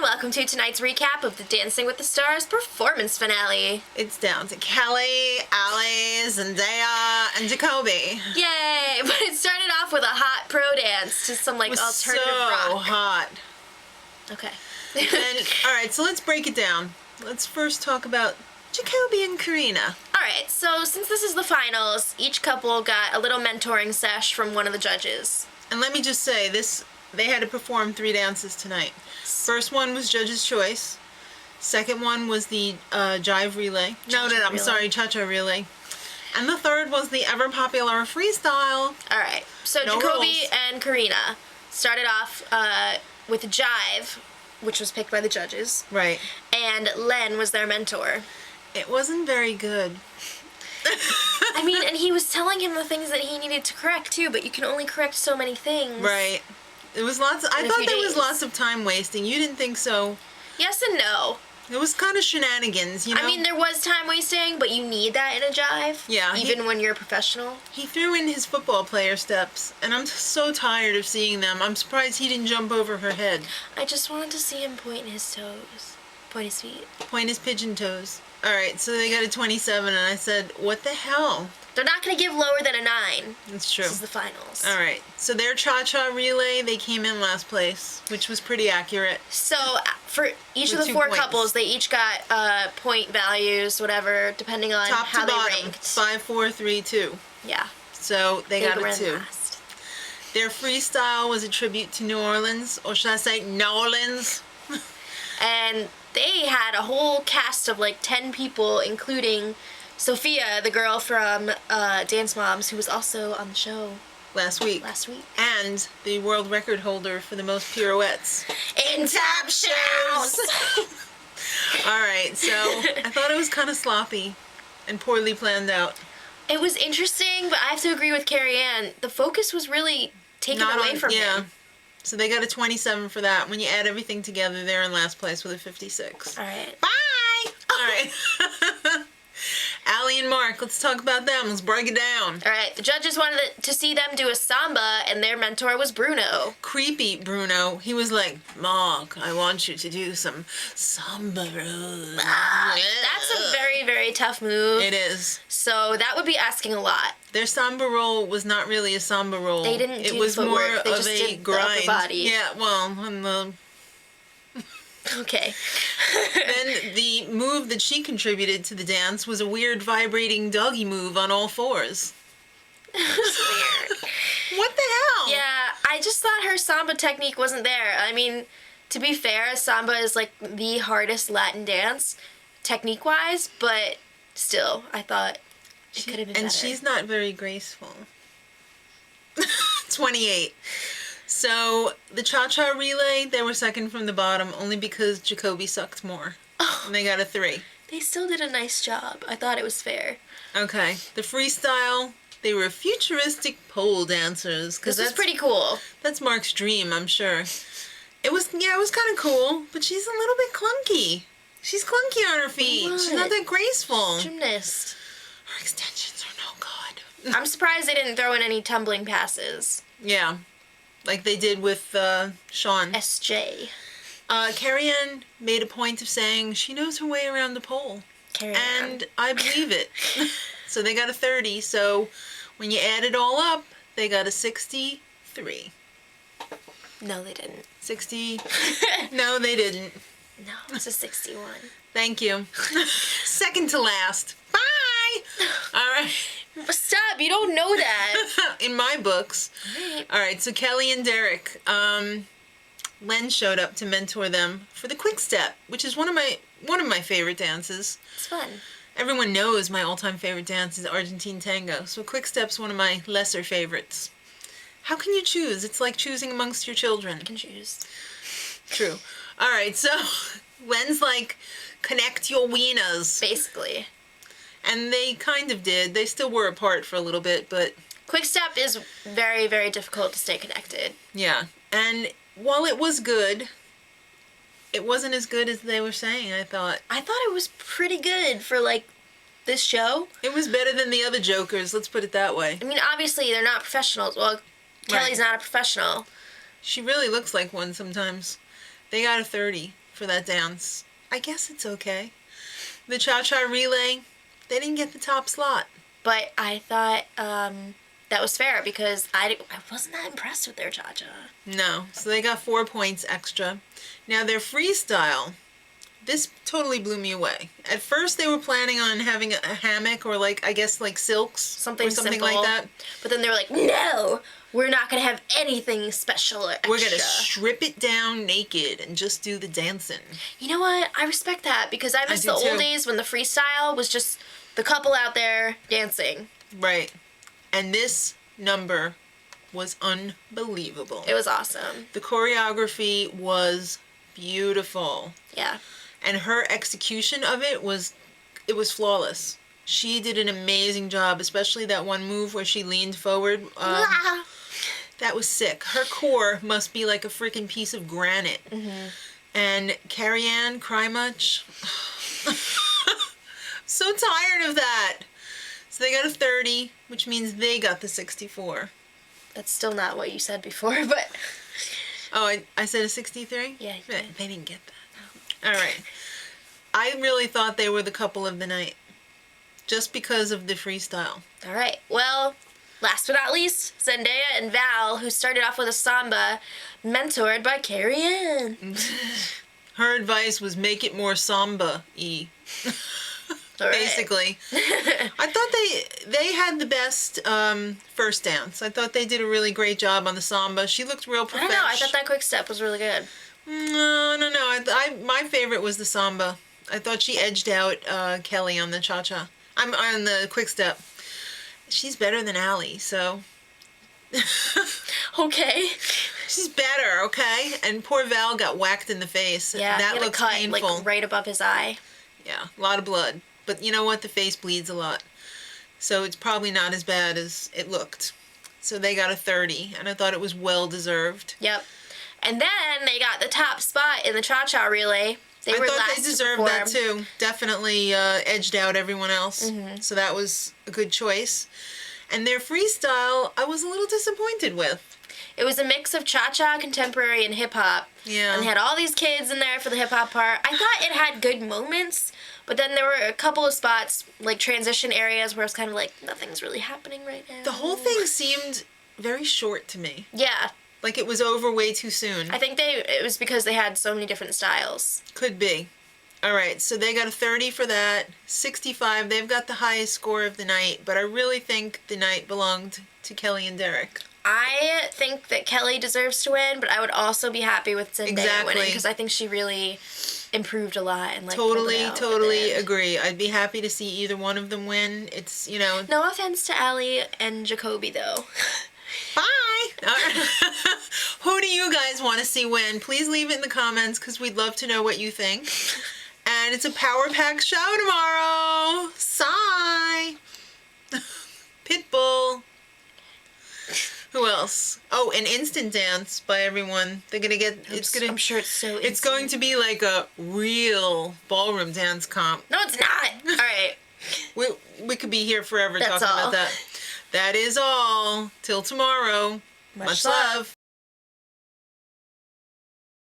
Welcome to tonight's recap of the Dancing with the Stars performance finale. It's down to Kelly, Ali, Zendaya, and Jacoby. Yay! But it started off with a hot pro dance to some alternative rock. So hot. Okay. Alright, so let's break it down. Let's first talk about Jacoby and Karina. Alright, so since this is the finals, each couple got a little mentoring sesh from one of the judges. And let me just say, they had to perform 3 dances tonight. First one was Judge's Choice. Second one was the Jive Relay. I'm sorry, Cha-Cha Relay. And the third was the ever-popular Freestyle. Alright, so No Jacoby rules. and Karina started off with Jive, which was picked by the judges. Right. And Len was their mentor. It wasn't very good. I mean, and he was telling him the things that he needed to correct, too, but you can only correct so many things. Right. It was I thought there was lots of time wasting. You didn't think so? Yes and no. It was kind of shenanigans, you know? I mean, there was time wasting, but you need that in a jive. Yeah. Even when you're a professional. He threw in his football player steps, and I'm so tired of seeing them. I'm surprised he didn't jump over her head. I just wanted to see him point his toes. Point his feet. Point his pigeon toes. Alright, so they got a 27, and I said, what the hell? They're not going to give lower than a 9. That's true. This is the finals. Alright, so their Cha-Cha Relay, they came in last place, which was pretty accurate. So, for each With of the 2 4 points. couples, they each got point values, whatever, depending on Top how to they bottom, ranked. 5, 4, 3, 2. Yeah. So they got were a in 2. last. Their freestyle was a tribute to New Orleans, or should I say New Orleans? And they had a whole cast of 10 people, including Sophia, the girl from Dance Moms, who was also on the show Last week. And the world record holder for the most pirouettes. In tap shoes! Alright, so I thought it was kind of sloppy and poorly planned out. It was interesting, but I have to agree with Carrie Ann. The focus was really taken away from him. So they got a 27 for that. When you add everything together, they're in last place with a 56. Alright. Bye! Alright. Allie and Mark, let's talk about them. Let's break it down. Alright, the judges wanted to see them do a samba, and their mentor was Bruno. Creepy Bruno. He was like, Mark, I want you to do some samba rolls. That's a very, very tough move. It is. So that would be asking a lot. Their samba roll was not really a samba roll. They didn't do It was the more footwork. They of just a did grind. the upper body. Yeah, well, on the... Okay. Then the move that she contributed to the dance was a weird vibrating doggy move on all 4s. It's weird. What the hell? Yeah, I just thought her samba technique wasn't there. I mean, to be fair, samba is the hardest Latin dance, technique-wise, but still, I thought it could have been better. And she's not very graceful. 28. So, the Cha-Cha Relay, they were second from the bottom only because Jacoby sucked more. And they got a 3. They still did a nice job. I thought it was fair. Okay. The freestyle, they were futuristic pole dancers. This was pretty cool. That's Mark's dream, I'm sure. It was kind of cool, but she's a little bit clunky. She's clunky on her feet. What? She's not that graceful. Gymnast. Her extensions are no good. I'm surprised they didn't throw in any tumbling passes. Yeah. Like they did with Sean. SJ. Carrie Ann made a point of saying she knows her way around the pole. Carrie Ann. And I believe it. So they got a 30. So when you add it all up, they got a 63. No, they didn't. 60. No, they didn't. No, it's a 61. Thank you. Second to last. Bye! All right. Stop, you don't know that. In my books. Right. All right, so Kelly and Derek. Len showed up to mentor them for the quick step, which is one of my favorite dances. It's fun. Everyone knows my all-time favorite dance is Argentine tango, so quick step's one of my lesser favorites. How can you choose? It's like choosing amongst your children. You can choose. True. All right, so Len's like, connect your wieners. Basically. And they kind of did. They still were apart for a little bit, but... Quick step is very, very difficult to stay connected. Yeah. And while it was good, it wasn't as good as they were saying, I thought. I thought it was pretty good for, this show. It was better than the other jokers, let's put it that way. I mean, obviously, they're not professionals. Well, Kelly's not a professional. She really looks like one sometimes. They got a 30 for that dance. I guess it's okay. The cha-cha relay, they didn't get the top slot. But I thought that was fair because I wasn't that impressed with their cha-cha. No, so they got 4 points extra. Now their freestyle, this totally blew me away. At first they were planning on having a hammock or like, I guess like silks. Something or something simple. like that. But then they were like, no, we're not going to have anything special or extra. We're going to strip it down naked and just do the dancing. You know what? I respect that because I miss the old days when the freestyle was just the couple out there dancing. Right. And this number was unbelievable. It was awesome. The choreography was beautiful. Yeah. And her execution of it was flawless. She did an amazing job, especially that one move where she leaned forward. That was sick. Her core must be like a freaking piece of granite. Mm-hmm. And Carrie Ann, cry much? So tired of that. So they got a 30, which means they got the 64. That's still not what you said before, but... Oh, I said a 63? Yeah. They didn't get that. All right. I really thought they were the couple of the night. Just because of the freestyle. All right. Well, last but not least, Zendaya and Val, who started off with a samba, mentored by Carrie Ann. Her advice was make it more samba-y. All right. Basically. I thought they had the best first dance. I thought they did a really great job on the samba. She looked real professional. I don't know. I thought that quick step was really good. No. My favorite was the samba. I thought she edged out Kelly on the cha-cha. I'm on the quick step. She's better than Allie, so... Okay. She's better, okay? And poor Val got whacked in the face. Yeah, that he had looks a cut, painful. like, right above his eye. Yeah, a lot of blood. But you know what? The face bleeds a lot. So it's probably not as bad as it looked. So they got a 30, and I thought it was well-deserved. Yep. And then they got the top spot in the cha-cha relay. I thought they deserved that too. Definitely edged out everyone else. Mm-hmm. So that was a good choice. And their freestyle, I was a little disappointed with. It was a mix of cha-cha, contemporary, and hip-hop. Yeah. And they had all these kids in there for the hip-hop part. I thought it had good moments, but then there were a couple of spots, like transition areas, where it's kind of like, nothing's really happening right now. The whole thing seemed very short to me. Yeah. Like it was over way too soon. I think it was because they had so many different styles. Could be. All right, so they got a 30 for that. 65, they've got the highest score of the night, but I really think the night belonged to Kelly and Derek. I think that Kelly deserves to win, but I would also be happy with Zendaya winning because I think she really improved a lot and like totally agree. I'd be happy to see either one of them win. It's, you know. No offense to Allie and Jacoby though. Bye! Who do you guys want to see win? Please leave it in the comments because we'd love to know what you think. And it's a Power Pack show tomorrow. Sigh! Pitbull. Who else? Oh, an instant dance by everyone. They're gonna get. I'm sure it's so. It's going to be like a real ballroom dance comp. No, it's not. All right. We could be here forever That's talking all. about that. That is all. Till tomorrow. Much love.